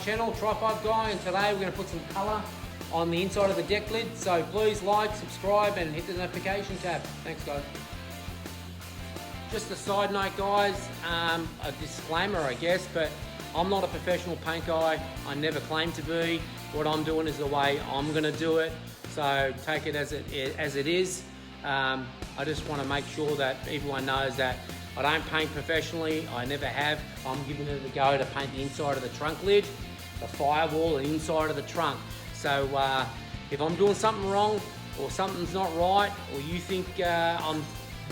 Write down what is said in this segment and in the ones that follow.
channel, TRIFIVE Guy, and today we're going to put some colour on the inside of the deck lid. So please like, subscribe and hit the notification tab. Thanks guys. Just a side note guys, a disclaimer I guess, but I'm not a professional paint guy. I never claim to be. What I'm doing is the way I'm going to do it. So take it as it is. I just want to make sure that everyone knows that I don't paint professionally. I never have. I'm giving it a go to paint the inside of the trunk lid, the firewall, and inside of the trunk. So if I'm doing something wrong or something's not right, or you think I'm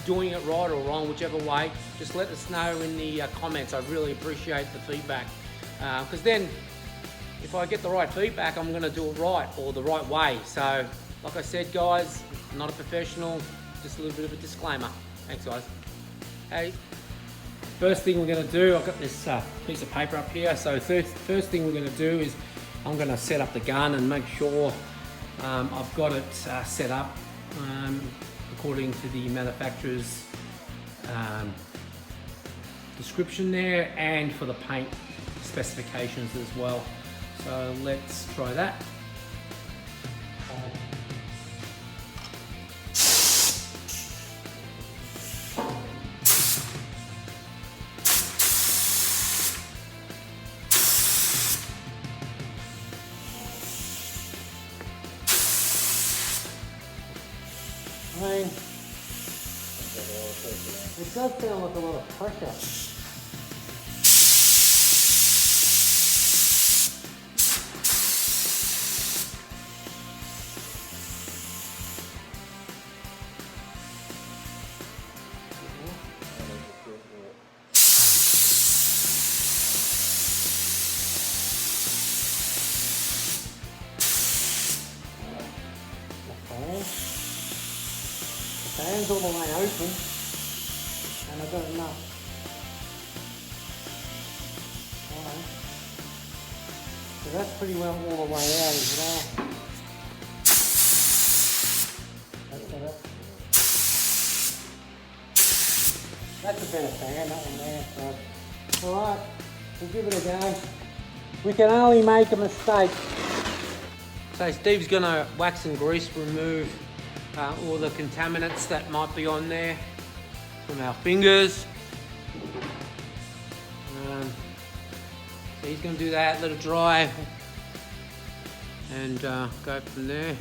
doing it right or wrong, whichever way, just let us know in the comments. I really appreciate the feedback, because then if I get the right feedback, I'm going to do it right or the right way. So like I said guys, I'm not a professional, just a little bit of a disclaimer. Thanks guys. Hey, first thing we're going to do, I've got this piece of paper up here. So first thing we're going to do is I'm going to set up the gun and make sure I've got it set up according to the manufacturer's description there, and for the paint specifications as well. So let's try that. I mean, it does sound like a lot of pressure. The fan's all the way open, and I've got enough. Alright. So that's pretty well all the way out as well. That's a better fan, that one there. So, alright, we'll give it a go. We can only make a mistake. So Steve's going to wax and grease remove all the contaminants that might be on there from our fingers. So he's going to do that, let it dry, and go from there.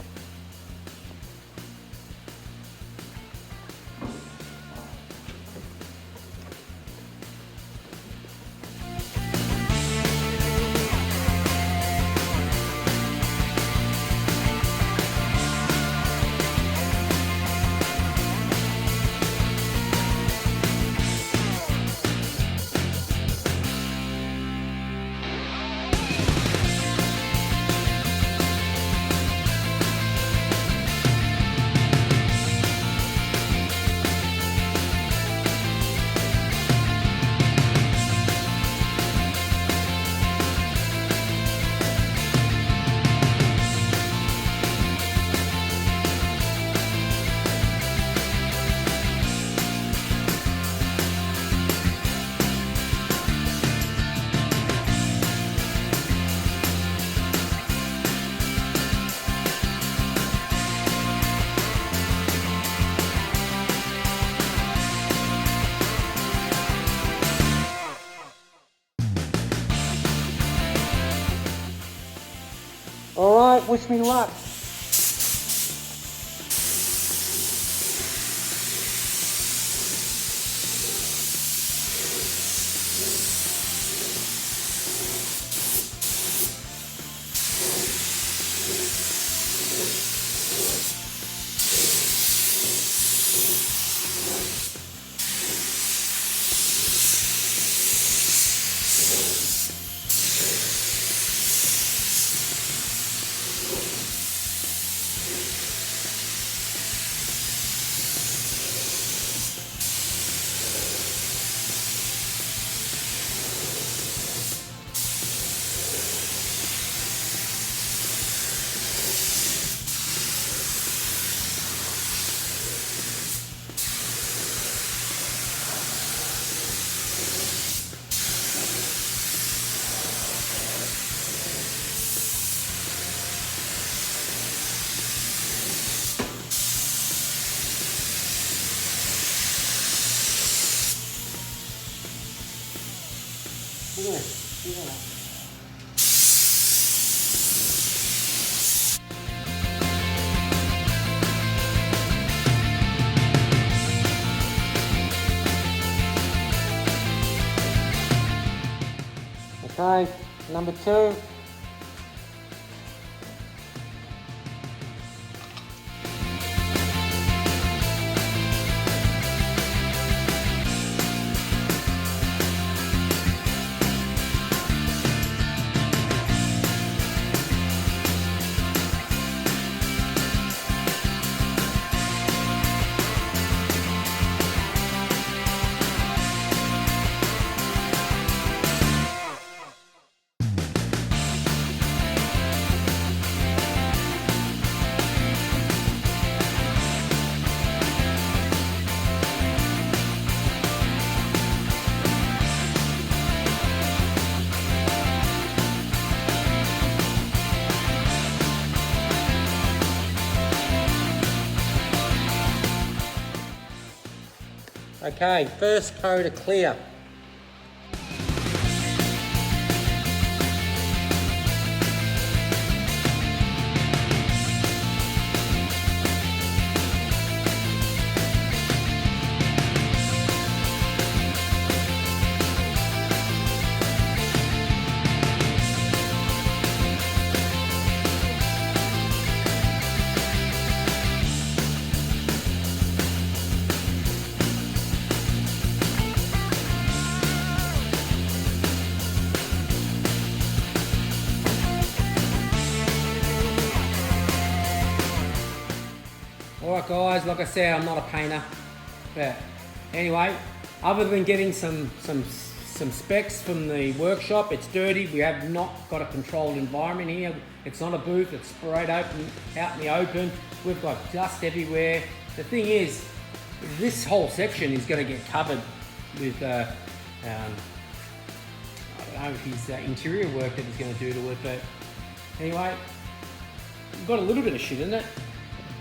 Alright, wish me luck. Look at this. Look at that. Okay, number 2. Okay, first coat of clear. Alright guys, like I said, I'm not a painter, but anyway, other than getting some specs from the workshop, it's dirty. We have not got a controlled environment here. It's not a booth, it's sprayed open, out in the open. We've got dust everywhere. The thing is, this whole section is going to get covered with, I don't know if his interior work that he's going to do to it, but anyway, we've got a little bit of shit in it.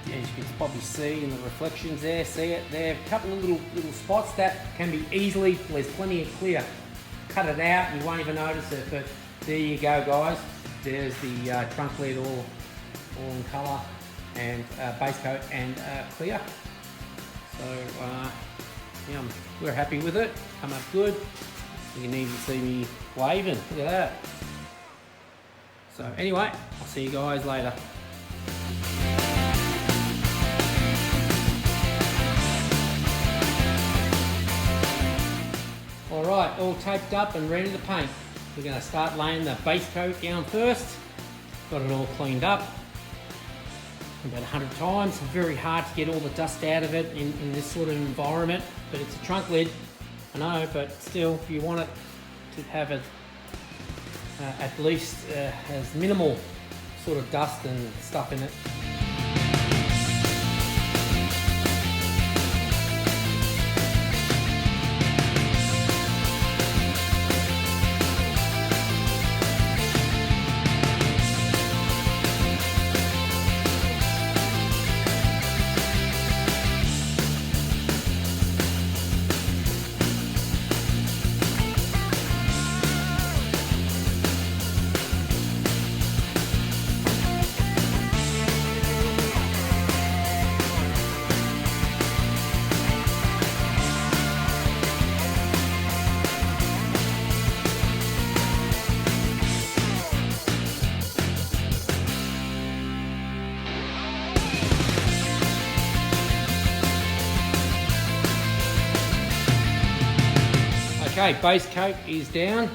As you can probably see in the reflections there, see it there, a couple of little spots that can be easily, there's plenty of clear. Cut it out, you won't even notice it, but there you go guys. There's the trunk lid all in colour and base coat and clear. So yeah, we're happy with it, come up good. You can even see me waving, look at that. So anyway, I'll see you guys later. Alright, all taped up and ready to paint. We're going to start laying the base coat down first. Got it all cleaned up about 100 times. Very hard to get all the dust out of it in this sort of environment, but it's a trunk lid, I know, but still you want it to have it at least as minimal sort of dust and stuff in it. Okay, base coat is down.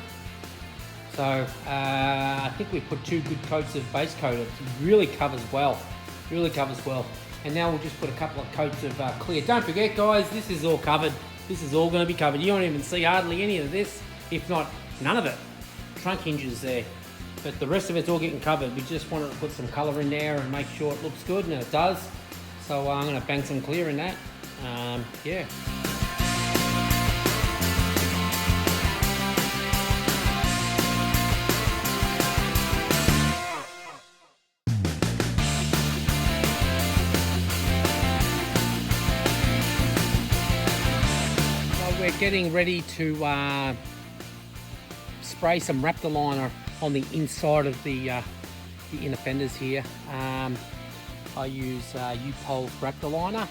So I think we put 2 good coats of base coat. It really covers well, really covers well. And now we'll just put a couple of coats of clear. Don't forget guys, this is all covered. This is all going to be covered. You won't even see hardly any of this, if not none of it. Trunk hinges there. But the rest of it's all getting covered. We just wanted to put some colour in there and make sure it looks good, and it does. So I'm going to bang some clear in that. Yeah. So we're getting ready to spray some Raptor liner on the inside of the inner fenders here. I use U-Pole Raptor liner,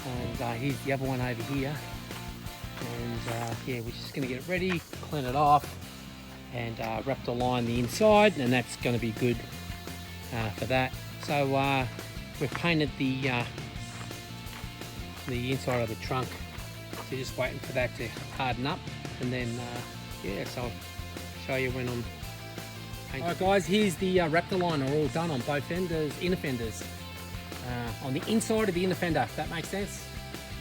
and here's the other one over here. And yeah, we're just going to get it ready, clean it off, and Raptor line the inside, and that's going to be good for that. So we've painted the inside of the trunk, so just waiting for that to harden up, and then yeah, so I'll show you when I'm painting. Alright guys, here's the Raptor liner all done on both fenders, inner fenders, on the inside of the inner fender, if that makes sense.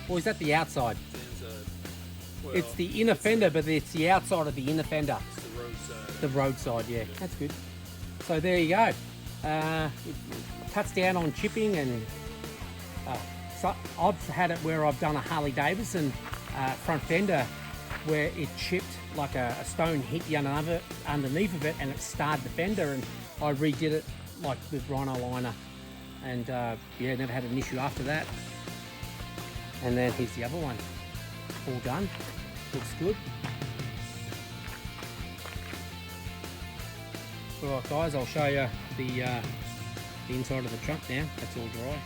Or is that the outside? Well, it's the inner fender, but it's the outside of the inner fender. It's the roadside. The roadside, yeah, that's good. So there you go. It cuts down on chipping, and so I've had it where I've done a Harley Davidson front fender where it chipped, like a stone hit the underneath of it, and it starred the fender, and I redid it like with Rhino liner, and yeah, never had an issue after that. And then here's the other one, all done, looks good. Alright guys, I'll show you the inside of the trunk now, that's all dry.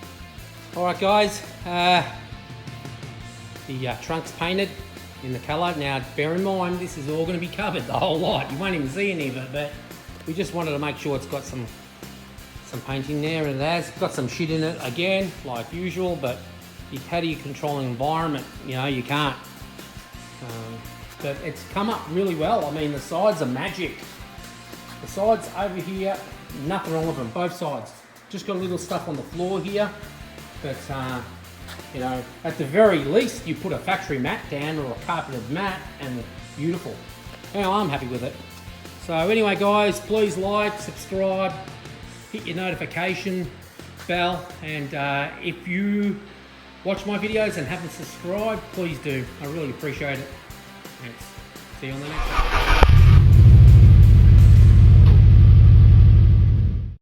Alright guys, the trunk's painted in the colour. Now bear in mind, this is all going to be covered, the whole lot. You won't even see any of it, but we just wanted to make sure it's got some painting there, and it has got some shit in it again, like usual, but how do you control an environment? You know, you can't. But it's come up really well. I mean, the sides are magic. The sides over here, nothing wrong with them, both sides. Just got a little stuff on the floor here, but you know, at the very least, you put a factory mat down or a carpeted mat, and beautiful. Well, I'm happy with it. So anyway, guys, please like, subscribe, hit your notification bell, and if you watch my videos and haven't subscribed, please do. I really appreciate it. Thanks. See you on the next one.